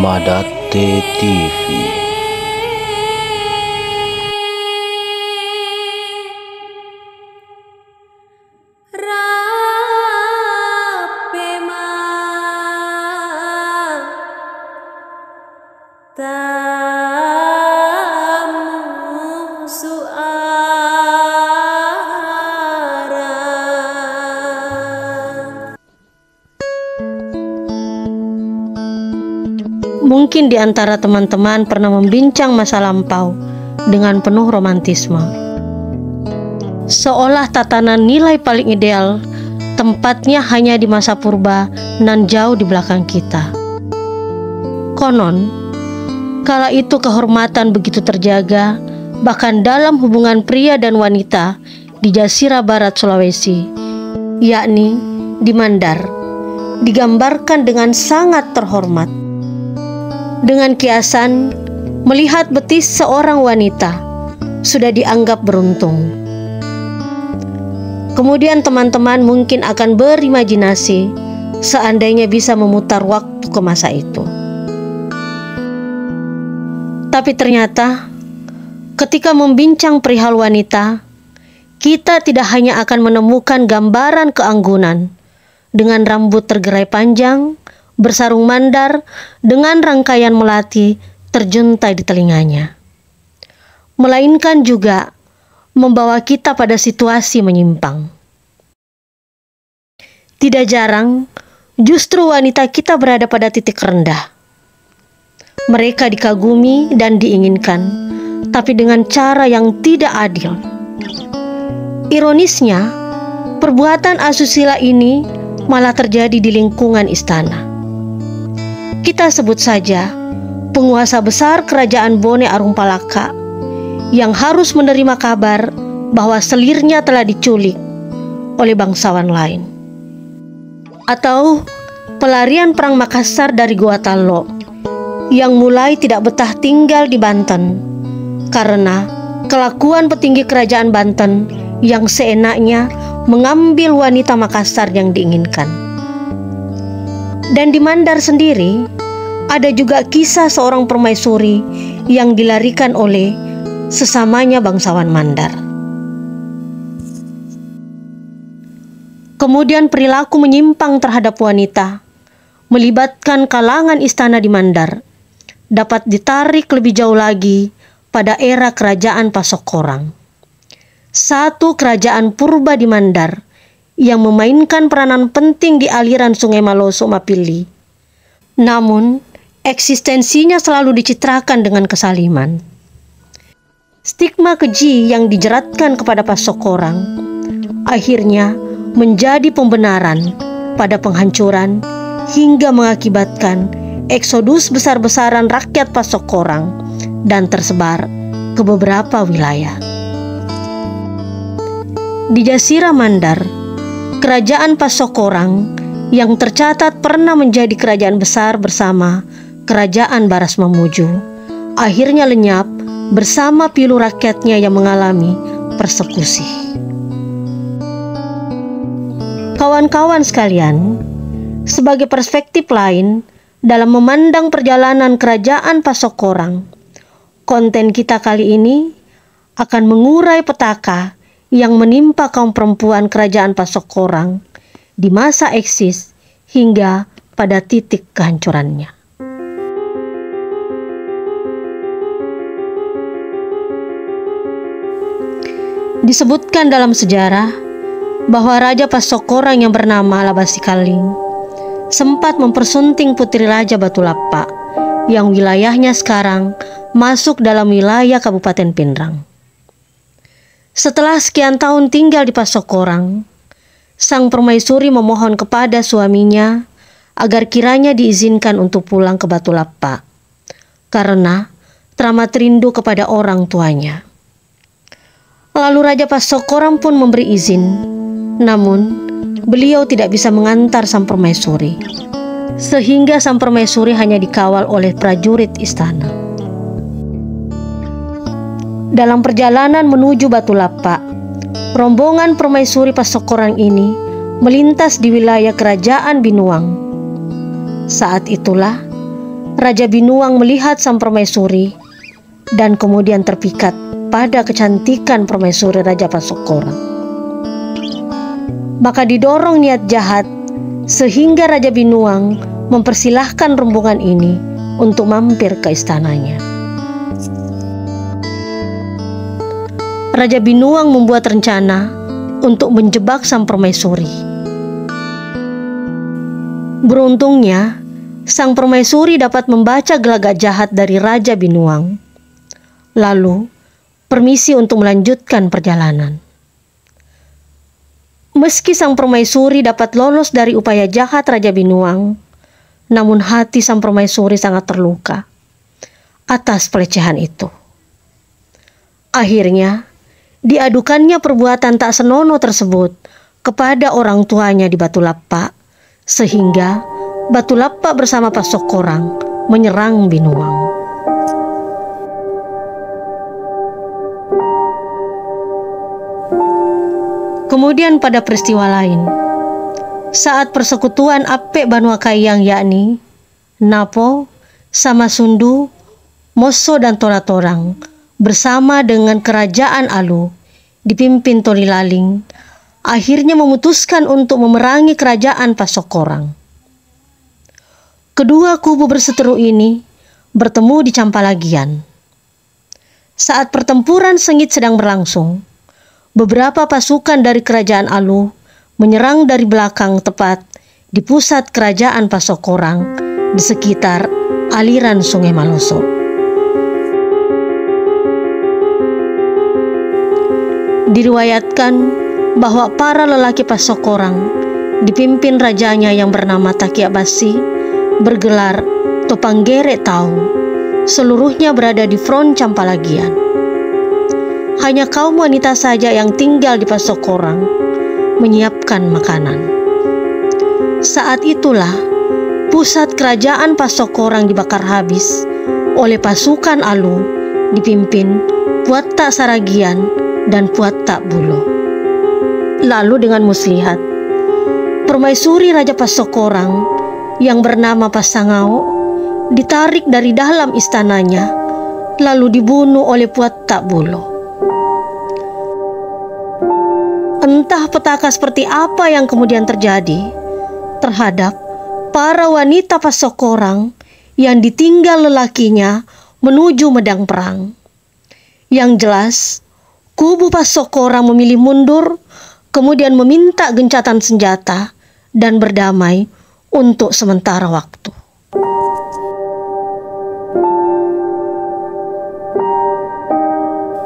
Madate TV. Mungkin di antara teman-teman pernah membincang masa lampau dengan penuh romantisme. Seolah tatanan nilai paling ideal tempatnya hanya di masa purba nan jauh di belakang kita. Konon, kala itu kehormatan begitu terjaga, bahkan dalam hubungan pria dan wanita di Jazirah Barat Sulawesi, yakni di Mandar, digambarkan dengan sangat terhormat. Dengan kiasan, melihat betis seorang wanita sudah dianggap beruntung. Kemudian teman-teman mungkin akan berimajinasi seandainya bisa memutar waktu ke masa itu. Tapi ternyata ketika membincang perihal wanita, kita tidak hanya akan menemukan gambaran keanggunan dengan rambut tergerai panjang, bersarung mandar dengan rangkaian melati terjuntai di telinganya, melainkan juga membawa kita pada situasi menyimpang. Tidak jarang, justru wanita kita berada pada titik rendah. Mereka dikagumi dan diinginkan, tapi dengan cara yang tidak adil. Ironisnya, perbuatan asusila ini malah terjadi di lingkungan istana. Kita sebut saja penguasa besar kerajaan Bone Arumpalaka yang harus menerima kabar bahwa selirnya telah diculik oleh bangsawan lain. Atau pelarian perang Makassar dari Gua Talo yang mulai tidak betah tinggal di Banten karena kelakuan petinggi kerajaan Banten yang seenaknya mengambil wanita Makassar yang diinginkan. Dan di Mandar sendiri, ada juga kisah seorang permaisuri yang dilarikan oleh sesamanya bangsawan Mandar. Kemudian perilaku menyimpang terhadap wanita, melibatkan kalangan istana di Mandar, dapat ditarik lebih jauh lagi pada era kerajaan Pasokorang. Satu kerajaan purba di Mandar yang memainkan peranan penting di aliran Sungai Maloso Mapili. Namun, eksistensinya selalu dicitrakan dengan kesaliman. Stigma keji yang dijeratkan kepada Pasokorang akhirnya menjadi pembenaran pada penghancuran hingga mengakibatkan eksodus besar-besaran rakyat Pasokorang dan tersebar ke beberapa wilayah. Di Jazirah Mandar, kerajaan Pasokorang yang tercatat pernah menjadi kerajaan besar bersama kerajaan Baras Mamuju akhirnya lenyap bersama pilu rakyatnya yang mengalami persekusi. Kawan-kawan sekalian, sebagai perspektif lain dalam memandang perjalanan kerajaan Pasokorang, konten kita kali ini akan mengurai petaka yang menimpa kaum perempuan kerajaan Pasokorang di masa eksis hingga pada titik kehancurannya. Disebutkan dalam sejarah bahwa Raja Pasokorang yang bernama Labasikaling sempat mempersunting putri Raja Batulappa yang wilayahnya sekarang masuk dalam wilayah Kabupaten Pindrang. Setelah sekian tahun tinggal di Pasokorang, sang permaisuri memohon kepada suaminya agar kiranya diizinkan untuk pulang ke Batulappa karena teramat rindu kepada orang tuanya. Lalu Raja Pasokorang pun memberi izin, namun beliau tidak bisa mengantar sang permaisuri, sehingga sang permaisuri hanya dikawal oleh prajurit istana. Dalam perjalanan menuju Batulappa, rombongan permaisuri Pasokorang ini melintas di wilayah kerajaan Binuang. Saat itulah Raja Binuang melihat sang permaisuri dan kemudian terpikat pada kecantikan permaisuri Raja Pasokorang. Maka didorong niat jahat sehingga Raja Binuang mempersilahkan rombongan ini untuk mampir ke istananya. Raja Binuang membuat rencana untuk menjebak sang permaisuri. Beruntungnya, sang permaisuri dapat membaca gelagat jahat dari Raja Binuang. Lalu, permisi untuk melanjutkan perjalanan. Meski sang permaisuri dapat lolos dari upaya jahat Raja Binuang, namun hati sang permaisuri sangat terluka atas pelecehan itu. Akhirnya, diadukannya perbuatan tak senonoh tersebut kepada orang tuanya di Batu Lapak, sehingga Batu Lapak bersama Pasokorang menyerang Binuang. Kemudian pada peristiwa lain, saat persekutuan Apek Banua Kayang yakni Napo, Samasundu, Moso dan Toratorang bersama dengan kerajaan Alu dipimpin Tolilaling akhirnya memutuskan untuk memerangi kerajaan Pasokorang. Kedua kubu berseteru ini bertemu di Campalagian. Saat pertempuran sengit sedang berlangsung, beberapa pasukan dari kerajaan Alu menyerang dari belakang tepat di pusat kerajaan Pasokorang di sekitar aliran Sungai Maloso. Diriwayatkan bahwa para lelaki Pasokorang dipimpin rajanya yang bernama Takiabasi bergelar Topanggere Tau, seluruhnya berada di front Campalagian. Hanya kaum wanita saja yang tinggal di Pasokorang menyiapkan makanan. Saat itulah pusat kerajaan Pasokorang dibakar habis oleh pasukan Alu dipimpin Puatta Saragian dan Puatta Bulo. Lalu dengan muslihat, permaisuri Raja Pasokorang yang bernama Pasangao ditarik dari dalam istananya lalu dibunuh oleh Puatta Bulo. Entah petaka seperti apa yang kemudian terjadi terhadap para wanita Pasokorang yang ditinggal lelakinya menuju medang perang. Yang jelas, kubu Pasokorang memilih mundur, kemudian meminta gencatan senjata dan berdamai untuk sementara waktu.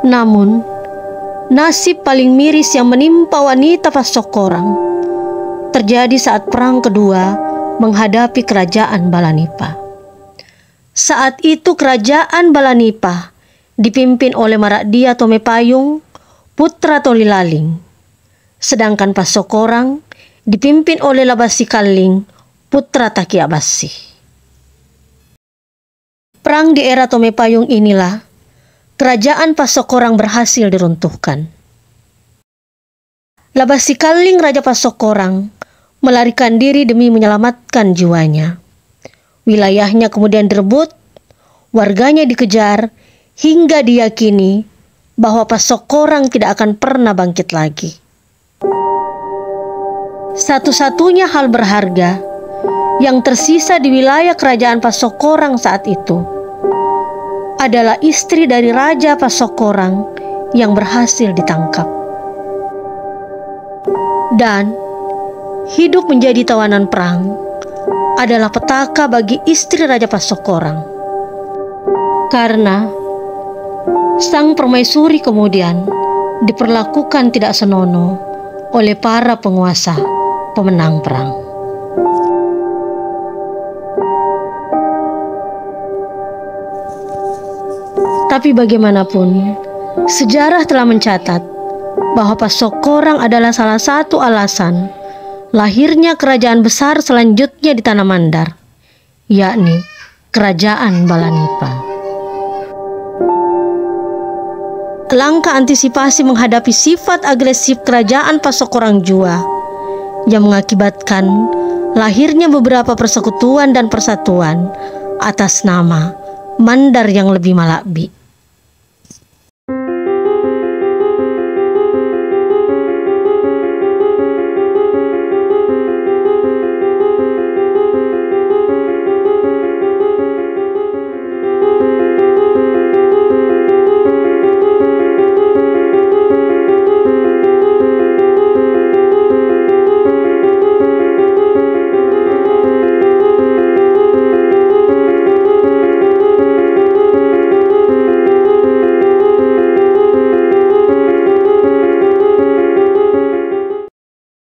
Namun, nasib paling miris yang menimpa wanita Pasokorang terjadi saat perang kedua menghadapi kerajaan Balanipa. Saat itu kerajaan Balanipa dipimpin oleh Marakdia Tomepayung, putra Tolilaling, sedangkan Pasokorang dipimpin oleh Labasi Kalling, putra Takiabasi. Perang di era Tomepayung inilah kerajaan Pasokorang berhasil diruntuhkan. Labasi Kalling Raja Pasokorang melarikan diri demi menyelamatkan jiwanya. Wilayahnya kemudian direbut, warganya dikejar, hingga diyakini bahwa Pasokorang tidak akan pernah bangkit lagi. Satu-satunya hal berharga yang tersisa di wilayah kerajaan Pasokorang saat itu adalah istri dari Raja Pasokorang yang berhasil ditangkap. Dan hidup menjadi tawanan perang adalah petaka bagi istri Raja Pasokorang. Karena sang permaisuri kemudian diperlakukan tidak senonoh oleh para penguasa pemenang perang. Tapi bagaimanapun, sejarah telah mencatat bahwa Pasokorang adalah salah satu alasan lahirnya kerajaan besar selanjutnya di Tanah Mandar, yakni Kerajaan Balanipa. Langkah antisipasi menghadapi sifat agresif kerajaan Pasokorang Jua yang mengakibatkan lahirnya beberapa persekutuan dan persatuan atas nama Mandar yang lebih malakbi.